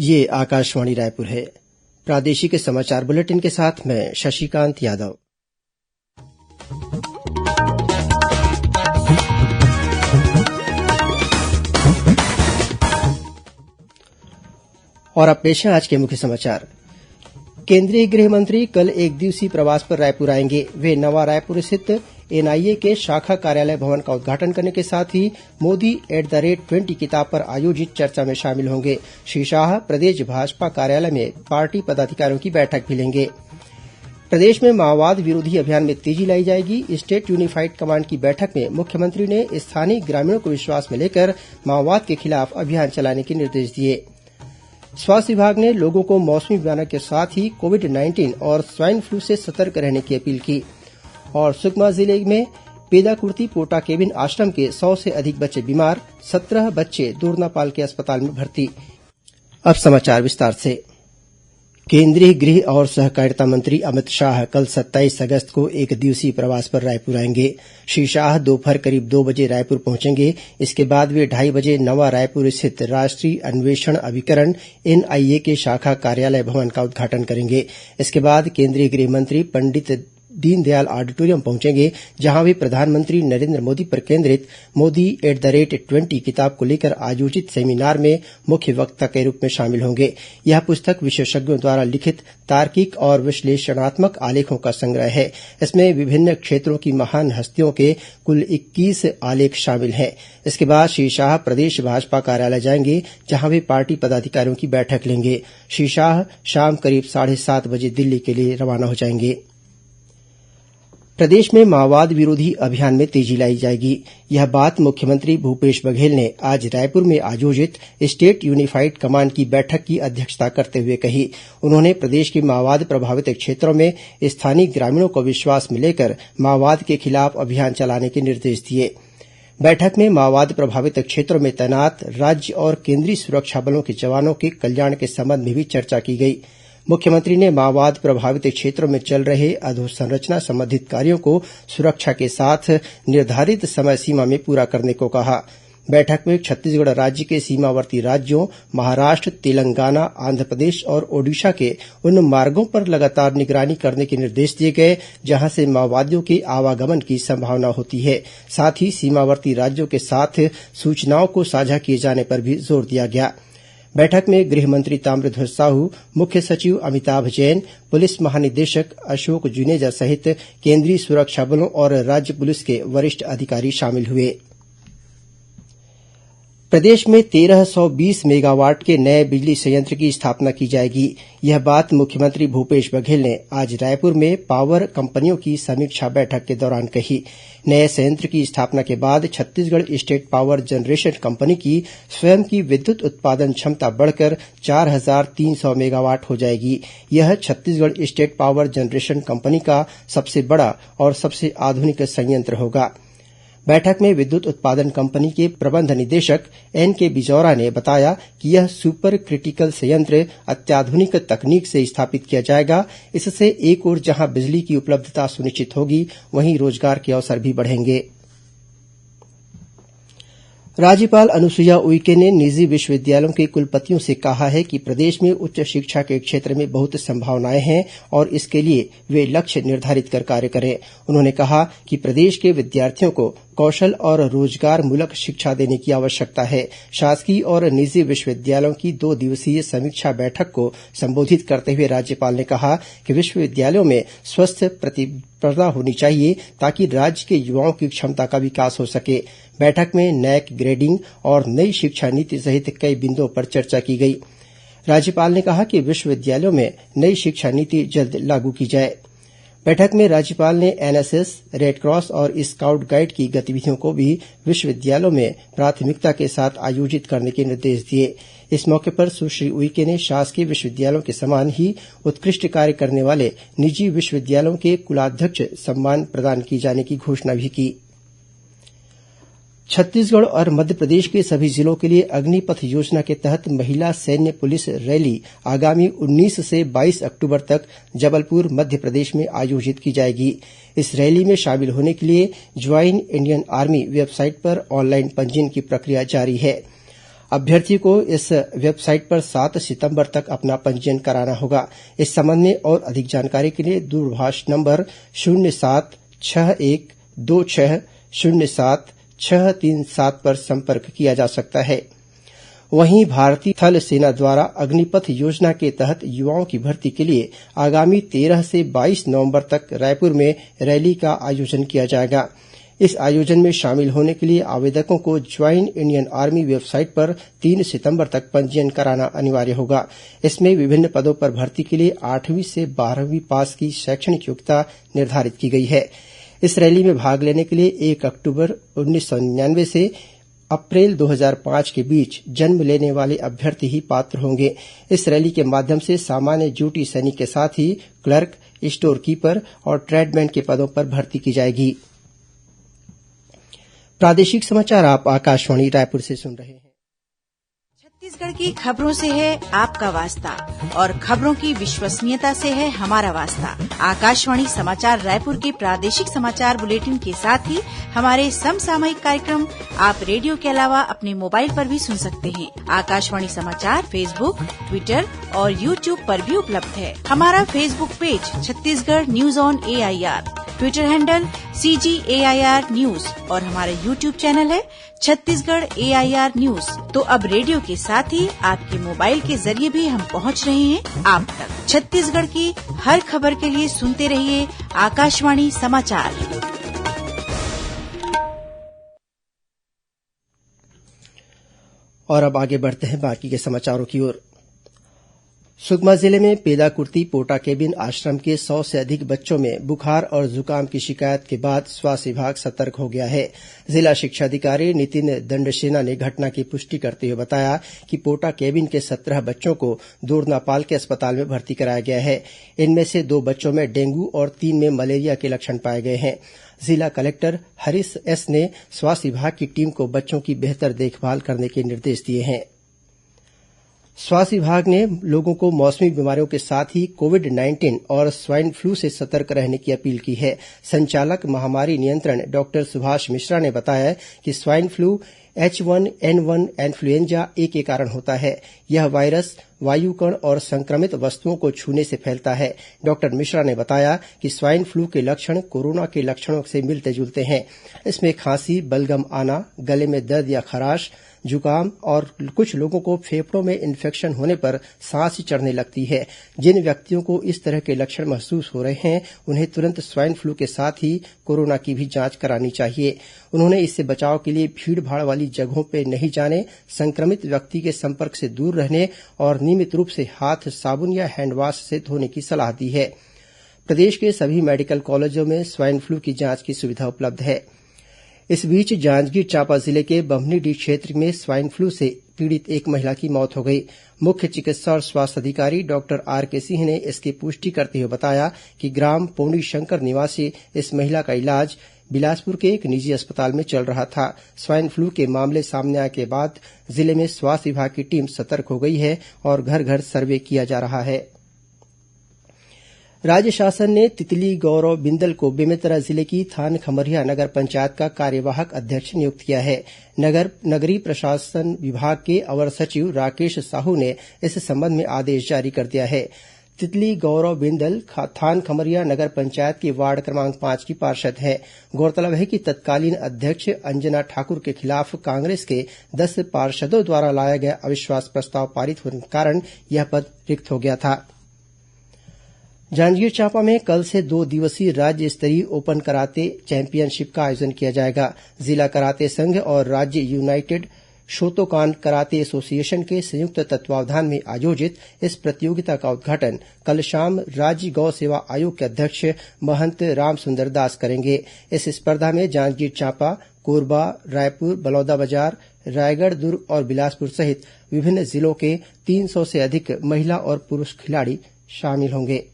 ये आकाशवाणी रायपुर है। प्रादेशिक समाचार बुलेटिन के साथ मैं शशिकांत यादव। और अब पेश है आज के मुख्य समाचार। केंद्रीय गृह मंत्री कल एक दिवसीय प्रवास पर रायपुर आएंगे। वे नवा रायपुर स्थित एनआईए के शाखा कार्यालय भवन का उद्घाटन करने के साथ ही मोदी@20 किताब पर आयोजित चर्चा में शामिल होंगे। श्री शाह प्रदेश भाजपा कार्यालय में पार्टी पदाधिकारियों की बैठक भी लेंगे। प्रदेश में माओवाद विरोधी अभियान में तेजी लाई जाएगी। स्टेट यूनिफाइड कमांड की बैठक में मुख्यमंत्री ने स्थानीय ग्रामीणों को विश्वास में लेकर माओवाद के खिलाफ अभियान चलाने के निर्देश दिए। स्वास्थ्य विभाग ने लोगों को मौसमी बीमारी के साथ ही कोविड-19 और स्वाइन फ्लू से सतर्क रहने की अपील की। और सुकमा जिले में पेदाकुर्ती पोटा केबिन आश्रम के 100 से अधिक बच्चे बीमार, 17 बच्चे दोरनापाल के अस्पताल में भर्ती। अब समाचार विस्तार से। केंद्रीय गृह और सहकारिता मंत्री अमित शाह कल 27 अगस्त को एक दिवसीय प्रवास पर रायपुर आएंगे। श्री शाह दोपहर करीब 2 बजे रायपुर पहुंचेंगे। इसके बाद वे 2:30 बजे नवा रायपुर स्थित राष्ट्रीय अन्वेषण अभिकरण एनआईए के शाखा कार्यालय भवन का उद्घाटन करेंगे। इसके बाद केंद्रीय गृह मंत्री पंडित दीनदयाल ऑडिटोरियम पहुंचेंगे, जहां वे प्रधानमंत्री नरेन्द्र मोदी पर केंद्रित मोदी@20 किताब को लेकर आयोजित सेमिनार में मुख्य वक्ता के रूप में शामिल होंगे। यह पुस्तक विशेषज्ञों द्वारा लिखित तार्किक और विश्लेषणात्मक आलेखों का संग्रह है। इसमें विभिन्न क्षेत्रों की महान हस्तियों के कुल 21 आलेख शामिल हैं। इसके बाद श्री शाह प्रदेश भाजपा कार्यालय जाएंगे, जहां वे पार्टी पदाधिकारियों की बैठक लेंगे। श्री शाह शाम करीब 7:30 बजे दिल्ली के लिए रवाना हो जाएंगे। प्रदेश में माओवाद विरोधी अभियान में तेजी लाई जाएगी। यह बात मुख्यमंत्री भूपेश बघेल ने आज रायपुर में आयोजित स्टेट यूनिफाइड कमांड की बैठक की अध्यक्षता करते हुए कही। उन्होंने प्रदेश के माओवाद प्रभावित क्षेत्रों में स्थानीय ग्रामीणों को विश्वास में लेकर माओवाद के खिलाफ अभियान चलाने के निर्देश दिए। बैठक में माओवाद प्रभावित क्षेत्रों में तैनात राज्य और केंद्रीय सुरक्षा बलों के जवानों के कल्याण के संबंध में भी चर्चा की गई। मुख्यमंत्री ने माओवाद प्रभावित क्षेत्रों में चल रहे अधोसंरचना संबंधित कार्यों को सुरक्षा के साथ निर्धारित समय सीमा में पूरा करने को कहा। बैठक में छत्तीसगढ़ राज्य के सीमावर्ती राज्यों महाराष्ट्र, तेलंगाना, आंध्रप्रदेश और ओडिशा के उन मार्गों पर लगातार निगरानी करने के निर्देश दिए गए जहां से माओवादियों के आवागमन की संभावना होती है। साथ ही सीमावर्ती राज्यों के साथ सूचनाओं को साझा किए जाने पर भी जोर दिया गया। बैठक में गृह मंत्री ताम्रध्वज साहू, मुख्य सचिव अमिताभ जैन, पुलिस महानिदेशक अशोक जुनेजा सहित केंद्रीय सुरक्षा बलों और राज्य पुलिस के वरिष्ठ अधिकारी शामिल हुए। प्रदेश में 1320 मेगावाट के नए बिजली संयंत्र की स्थापना की जाएगी। यह बात मुख्यमंत्री भूपेश बघेल ने आज रायपुर में पावर कंपनियों की समीक्षा बैठक के दौरान कही। नए संयंत्र की स्थापना के बाद Chhattisgarh state power generation company की स्वयं की विद्युत उत्पादन क्षमता बढ़कर 4300 मेगावाट हो जाएगी। यह Chhattisgarh state power generation company का सबसे बड़ा और सबसे आधुनिक संयंत्र होगा। बैठक में विद्युत उत्पादन कंपनी के प्रबंध निदेशक एनके बिजौरा ने बताया कि यह सुपर क्रिटिकल संयंत्र अत्याधुनिक तकनीक से स्थापित किया जाएगा। इससे एक ओर जहां बिजली की उपलब्धता सुनिश्चित होगी, वहीं रोजगार के अवसर भी बढ़ेंगे। राज्यपाल अनुसुईया उइके ने निजी विश्वविद्यालयों के कुलपतियों से कहा है कि प्रदेश में उच्च शिक्षा के क्षेत्र में बहुत संभावनाएं हैं और इसके लिए वे लक्ष्य निर्धारित कर कार्य करें। उन्होंने कहा कि प्रदेश के विद्यार्थियों को कौशल और रोजगार मूलक शिक्षा देने की आवश्यकता है। शासकीय और निजी विश्वविद्यालयों की 2 दिवसीय समीक्षा बैठक को संबोधित करते हुए राज्यपाल ने कहा कि विश्वविद्यालयों में स्वस्थ प्रतिस्पर्धा होनी चाहिए ताकि राज्य के युवाओं की क्षमता का विकास हो सके। बैठक में नैक ग्रेडिंग और नई शिक्षा नीति सहित कई बिंदुओं पर चर्चा की गई। राज्यपाल ने कहा कि विश्वविद्यालयों में नई शिक्षा नीति जल्द लागू की जाए। बैठक में राज्यपाल ने एनएसएस, रेडक्रॉस और स्काउट गाइड की गतिविधियों को भी विश्वविद्यालयों में प्राथमिकता के साथ आयोजित करने के निर्देश दिए। इस मौके पर सुश्री उइके ने शासकीय विश्वविद्यालयों के समान ही उत्कृष्ट कार्य करने वाले निजी विश्वविद्यालयों के कुलाध्यक्ष सम्मान प्रदान किए जाने की घोषणा भी की। छत्तीसगढ़ और मध्यप्रदेश के सभी जिलों के लिए अग्निपथ योजना के तहत महिला सैन्य पुलिस रैली आगामी 19 से 22 अक्टूबर तक जबलपुर मध्यप्रदेश में आयोजित की जाएगी। इस रैली में शामिल होने के लिए ज्वाइन इंडियन आर्मी वेबसाइट पर ऑनलाइन पंजीयन की प्रक्रिया जारी है। अभ्यर्थी को इस वेबसाइट पर 7 सितंबर तक अपना पंजीयन कराना होगा। इस संबंध में और अधिक जानकारी के लिए दूरभाष नंबर 076126073637 पर संपर्क किया जा सकता है। वहीं भारतीय थल सेना द्वारा अग्निपथ योजना के तहत युवाओं की भर्ती के लिए आगामी 13 से 22 नवंबर तक रायपुर में रैली का आयोजन किया जाएगा। इस आयोजन में शामिल होने के लिए आवेदकों को ज्वाइन इंडियन आर्मी वेबसाइट पर 3 सितंबर तक पंजीयन कराना अनिवार्य होगा। इसमें विभिन्न पदों पर भर्ती के लिए 8वीं से 12वीं पास की शैक्षणिक योग्यता निर्धारित की गई है। इस रैली में भाग लेने के लिए 1 अक्टूबर 1999 से अप्रैल 2005 के बीच जन्म लेने वाले अभ्यर्थी ही पात्र होंगे। इस रैली के माध्यम से सामान्य ड्यूटी सैनिक के साथ ही क्लर्क, स्टोर कीपर और ट्रेडमैन के पदों पर भर्ती की जाएगी। प्रादेशिक समाचार आप आकाशवाणी रायपुर से सुन रहे हैं। छत्तीसगढ़ की खबरों से है आपका वास्ता और खबरों की विश्वसनीयता से है हमारा वास्ता। आकाशवाणी समाचार रायपुर के प्रादेशिक समाचार बुलेटिन के साथ ही हमारे समसामयिक कार्यक्रम आप रेडियो के अलावा अपने मोबाइल पर भी सुन सकते हैं। आकाशवाणी समाचार फेसबुक, ट्विटर और यूट्यूब पर भी उपलब्ध है। हमारा Facebook page Chhattisgarh news on AIR, Twitter handle CGAIR news और हमारा यूट्यूब चैनल है छत्तीसगढ़ AIR न्यूज। तो अब रेडियो के साथ ही आपके मोबाइल के जरिए भी हम पहुंच रहे हैं आप तक। छत्तीसगढ़ की हर खबर के लिए सुनते रहिए आकाशवाणी समाचार। और अब आगे बढ़ते हैं बाकी के समाचारों की ओर। सुकमा जिले में पेदाकुर्ती पोटा केबिन आश्रम के 100 से अधिक बच्चों में बुखार और जुकाम की शिकायत के बाद स्वास्थ्य विभाग सतर्क हो गया है। जिला शिक्षा अधिकारी नितिन दंडसेना ने घटना की पुष्टि करते हुए बताया कि पोटा केबिन के 17 बच्चों को दोरनापाल के अस्पताल में भर्ती कराया गया है। इनमें से 2 बच्चों में डेंगू और 3 में मलेरिया के लक्षण पाए गए हैं। जिला कलेक्टर हरीश एस ने स्वास्थ्य विभाग की टीम को बच्चों की बेहतर देखभाल करने के निर्देश दिए हैं। स्वास्थ्य विभाग ने लोगों को मौसमी बीमारियों के साथ ही कोविड-19 और स्वाइन फ्लू से सतर्क रहने की अपील की है। संचालक महामारी नियंत्रण डॉक्टर सुभाष मिश्रा ने बताया कि स्वाइन फ्लू H1N1 इन्फ्लुएंजा ए के कारण होता है। यह वायरस वायुकण और संक्रमित वस्तुओं को छूने से फैलता है। डॉक्टर मिश्रा ने बताया कि स्वाइन फ्लू के लक्षण कोरोना के लक्षणों से मिलते जुलते हैं। इसमें खांसी, बलगम आना, गले में दर्द या खराश, जुकाम और कुछ लोगों को फेफड़ों में इन्फेक्शन होने पर सांस चढ़ने लगती है। जिन व्यक्तियों को इस तरह के लक्षण महसूस हो रहे हैं उन्हें तुरंत स्वाइन फ्लू के साथ ही कोरोना की भी जांच करानी चाहिए। उन्होंने इससे बचाव के लिए भीड़-भाड़ वाली जगहों पर नहीं जाने, संक्रमित व्यक्ति के संपर्क से दूर रहने और नियमित रूप से हाथ साबुन या हैंडवॉश से धोने की सलाह दी है। प्रदेश के सभी मेडिकल कॉलेजों में स्वाइन फ्लू की जांच की सुविधा उपलब्ध है। इस बीच जांजगीर चांपा जिले के बम्हनीडीह क्षेत्र में स्वाइन फ्लू से पीड़ित एक महिला की मौत हो गई। मुख्य चिकित्सा और स्वास्थ्य अधिकारी डॉक्टर RK सिंह ने इसकी पुष्टि करते हुए बताया कि ग्राम पौड़ी शंकर निवासी इस महिला का इलाज बिलासपुर के एक निजी अस्पताल में चल रहा था। स्वाइन फ्लू के मामले सामने आने के बाद जिले में स्वास्थ्य विभाग की टीम सतर्क हो गई है और घर घर सर्वे किया जा रहा है। राज्य शासन ने तितली गौरव बिंदल को बेमेतरा जिले की थान खमरिया नगर पंचायत का कार्यवाहक अध्यक्ष नियुक्त किया है। नगरीय प्रशासन विभाग के अवर सचिव राकेश साहू ने इस संबंध में आदेश जारी कर दिया है। तितली गौरव बिंदल थान खमरिया नगर पंचायत के वार्ड क्रमांक 5 की पार्षद है। गौरतलब है कि तत्कालीन अध्यक्ष अंजना ठाकुर के खिलाफ कांग्रेस के 10 पार्षदों द्वारा लाया गया अविश्वास प्रस्ताव पारित होने के कारण यह पद रिक्त हो गया था। जांजगीर चांपा में कल से 2 दिवसीय राज्य स्तरीय ओपन कराते चैंपियनशिप का आयोजन किया जाएगा। जिला कराते संघ और राज्य यूनाइटेड शोतोकान कराते एसोसिएशन के संयुक्त तत्वावधान में आयोजित इस प्रतियोगिता का उद्घाटन कल शाम राज्य गौ सेवा आयोग के अध्यक्ष महंत रामसुंदर दास करेंगे। इस स्पर्धा में जांजगीर चांपा, कोरबा, रायपुर, बलौदाबाजार, रायगढ़, दुर्ग और बिलासपुर सहित विभिन्न जिलों के 300 से अधिक महिला और पुरुष खिलाड़ी शामिल होंगे।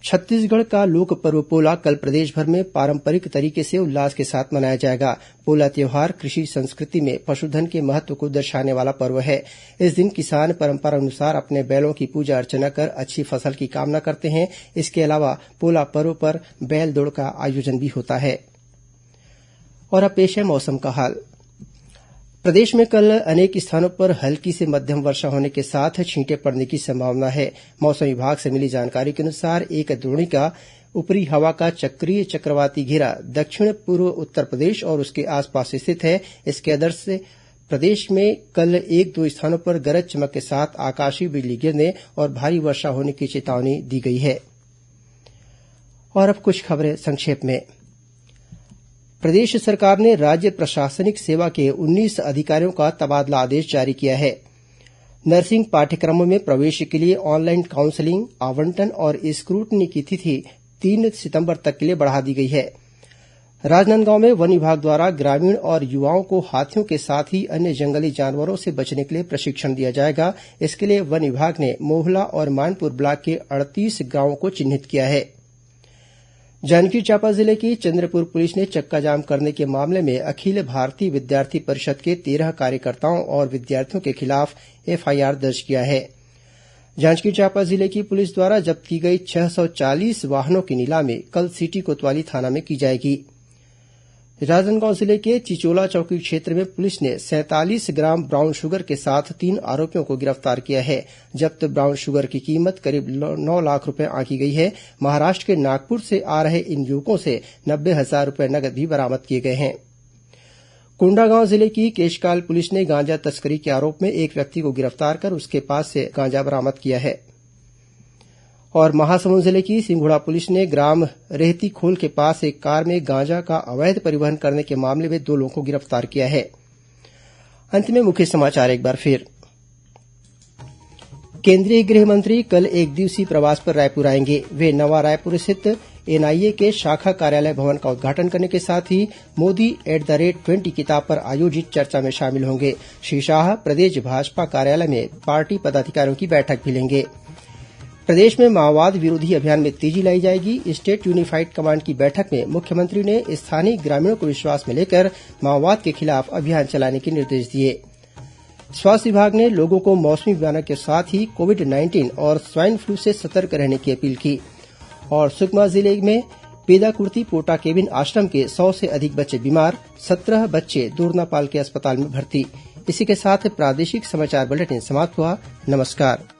छत्तीसगढ़ का लोक पर्व पोला कल प्रदेश भर में पारंपरिक तरीके से उल्लास के साथ मनाया जाएगा। पोला त्योहार कृषि संस्कृति में पशुधन के महत्व को दर्शाने वाला पर्व है। इस दिन किसान परंपरा अनुसार अपने बैलों की पूजा अर्चना कर अच्छी फसल की कामना करते हैं। इसके अलावा पोला पर्व पर बैल दौड़ का आयोजन भी होता है। और अब पेश है मौसम का हाल। प्रदेश में कल अनेक स्थानों पर हल्की से मध्यम वर्षा होने के साथ छींटे पड़ने की संभावना है। मौसम विभाग से मिली जानकारी के अनुसार एक द्रोणिका ऊपरी हवा का चक्रीय चक्रवाती घेरा दक्षिण पूर्व उत्तर प्रदेश और उसके आसपास स्थित है। इसके असर से प्रदेश में कल एक दो स्थानों पर गरज चमक के साथ आकाशीय बिजली गिरने और भारी वर्षा होने की चेतावनी दी गई है। और अब कुछ खबरें संक्षेप में। प्रदेश सरकार ने राज्य प्रशासनिक सेवा के 19 अधिकारियों का तबादला आदेश जारी किया है। नर्सिंग पाठ्यक्रमों में प्रवेश के लिए ऑनलाइन काउंसलिंग, आवंटन और स्क्रूटनी की तिथि 3 सितंबर तक के लिए बढ़ा दी गई है। राजनांदगांव में वन विभाग द्वारा ग्रामीण और युवाओं को हाथियों के साथ ही अन्य जंगली जानवरों से बचने के लिए प्रशिक्षण दिया जाएगा। इसके लिए वन विभाग ने मोहला और मानपुर ब्लॉक के 38 गांवों को चिन्हित किया है। जांजगीर चांपा जिले की चंद्रपुर पुलिस ने चक्काजाम करने के मामले में अखिल भारतीय विद्यार्थी परिषद के 13 कार्यकर्ताओं और विद्यार्थियों के खिलाफ एफआईआर दर्ज किया है। जांजगीर चांपा जिले की पुलिस द्वारा जब्त की गई 640 वाहनों की नीलामी कल सिटी कोतवाली थाना में की जाएगी। राजनांदगांव जिले के चिचोला चौकी क्षेत्र में पुलिस ने 47 ग्राम ब्राउन शुगर के साथ 3 आरोपियों को गिरफ्तार किया है। जब्त ब्राउन शुगर की कीमत करीब 9 लाख रूपये आंकी गई है। महाराष्ट्र के नागपुर से आ रहे इन युवकों से 90,000 रूपये नगद भी बरामद किए गए हैं। कोंडागांव जिले की केशकाल पुलिस ने गांजा तस्करी के आरोप में एक व्यक्ति को गिरफ्तार कर उसके पास से गांजा बरामद किया है। और महासमुंद जिले की सिंघुड़ा पुलिस ने ग्राम रेहती खोल के पास एक कार में गांजा का अवैध परिवहन करने के मामले में 2 लोगों को गिरफ्तार किया है। अंत में मुख्य समाचार एक बार फिर। केंद्रीय गृह मंत्री कल एक दिवसीय प्रवास पर रायपुर आएंगे। वे नवा रायपुर स्थित एनआईए के शाखा कार्यालय भवन का उद्घाटन करने के साथ ही मोदी@20 किताब पर आयोजित चर्चा में शामिल होंगे। श्री शाह प्रदेश भाजपा कार्यालय में पार्टी पदाधिकारियों की बैठक भी लेंगे। प्रदेश में माओवाद विरोधी अभियान में तेजी लाई जाएगी। स्टेट यूनिफाइड कमांड की बैठक में मुख्यमंत्री ने स्थानीय ग्रामीणों को विश्वास में लेकर माओवाद के खिलाफ अभियान चलाने के निर्देश दिए। स्वास्थ्य विभाग ने लोगों को मौसमी बीमारियों के साथ ही कोविड-19 और स्वाइन फ्लू से सतर्क रहने की अपील की। और सुकमा जिले में पेदाकुर्ती पोटा केबिन आश्रम के 100 से अधिक बच्चे बीमार, 17 बच्चे दोरनापाल के अस्पताल में भर्ती। इसी के साथ प्रादेशिक समाचार बुलेटिन समाप्त हुआ। नमस्कार।